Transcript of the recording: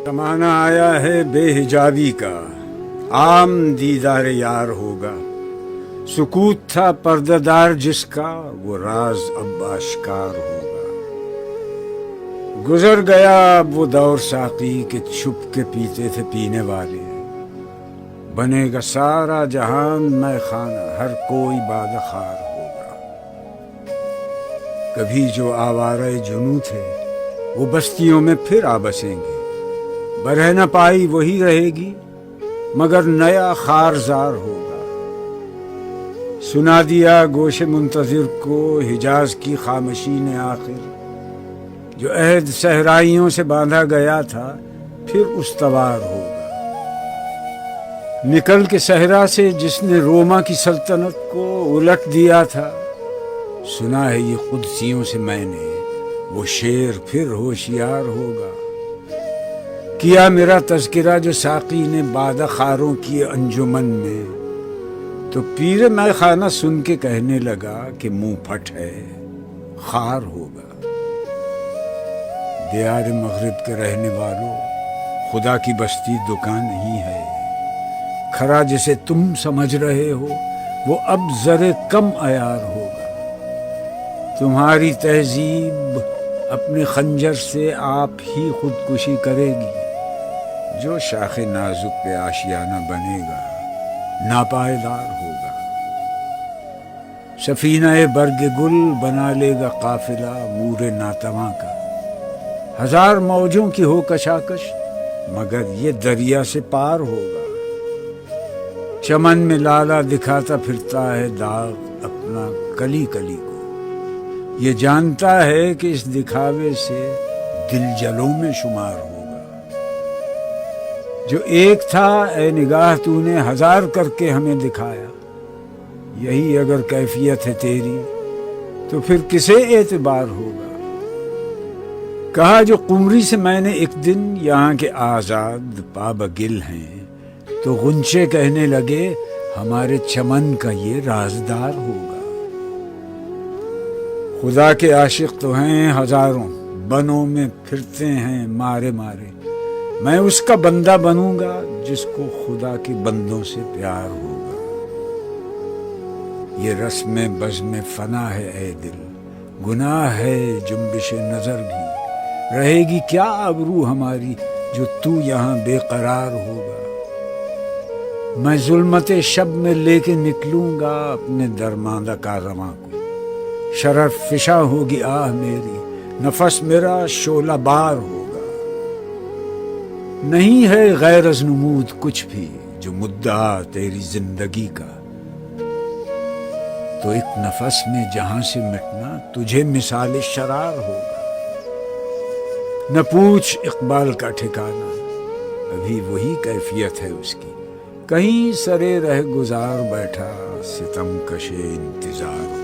زمانہ آیا ہے بے حجابی کا، عام دیدار یار ہوگا۔ سکوت تھا پردہ دار جس کا، وہ راز اب آشکار ہوگا۔ گزر گیا اب وہ دور ساقی کہ چھپ کے پیتے تھے پینے والے۔ بنے گا سارا جہان میں خانہ، ہر کوئی باد خار ہوگا۔ کبھی جو آوارہ جنوں تھے وہ بستیوں میں پھر آ بسیں گے۔ برہ نہ پائی وہی رہے گی مگر نیا خارزار ہوگا۔ سنا دیا گوش منتظر کو حجاز کی خاموشی نے آخر، جو عہد صحرائیوں سے باندھا گیا تھا پھر استوار ہوگا۔ نکل کے صحرا سے جس نے روما کی سلطنت کو الٹ دیا تھا، سنا ہے یہ قدسیوں سے میں نے، وہ شیر پھر ہوشیار ہوگا۔ کیا میرا تذکرہ جو ساقی نے بادہ خاروں کی انجمن میں، تو پیر میں خانہ سن کے کہنے لگا کہ منہ پھٹ ہے، خار ہوگا۔ دیار مغرب کے رہنے والوں، خدا کی بستی دکان نہیں ہے۔ کھرا جسے تم سمجھ رہے ہو وہ اب ذرے کم عیار ہوگا۔ تمہاری تہذیب اپنے خنجر سے آپ ہی خودکشی کرے گی۔ جو شاخ نازک پہ آشیانہ بنے گا ناپائیدار ہوگا۔ سفینہ برگ گل بنا لے گا قافلہ مور ناتواں کا۔ ہزار موجوں کی ہو کشاکش مگر یہ دریا سے پار ہوگا۔ چمن میں لالا دکھاتا پھرتا ہے داغ اپنا کلی کلی کو۔ یہ جانتا ہے کہ اس دکھاوے سے دل جلوں میں شمار ہوگا۔ جو ایک تھا اے نگاہ تو نے ہزار کر کے ہمیں دکھایا۔ یہی اگر کیفیت ہے تیری تو پھر کسے اعتبار ہوگا۔ کہا جو قمری سے میں نے ایک دن، یہاں کے آزاد پابگل ہیں، تو غنچے کہنے لگے ہمارے چمن کا یہ رازدار ہوگا۔ خدا کے عاشق تو ہیں ہزاروں، بنوں میں پھرتے ہیں مارے مارے۔ میں اس کا بندہ بنوں گا جس کو خدا کے بندوں سے پیار ہوگا۔ یہ رسم بزم فنا ہے اے دل، گناہ ہے جنبش نظر بھی۔ رہے گی کیا آبرو ہماری جو تو یہاں بے قرار ہوگا۔ میں ظلمت شب میں لے کے نکلوں گا اپنے درماندہ کارواں کو۔ شرف فشاں ہوگی آہ میری، نفس میرا شعلہ بار ہوگا۔ نہیں ہے غیر از نمود کچھ بھی جو مدعا تیری زندگی کا، تو ایک نفس میں جہاں سے مٹنا تجھے مثال شرار ہوگا۔ نہ پوچھ اقبال کا ٹھکانہ، ابھی وہی کیفیت ہے اس کی۔ کہیں سرے رہ گزار بیٹھا ستم کشے انتظار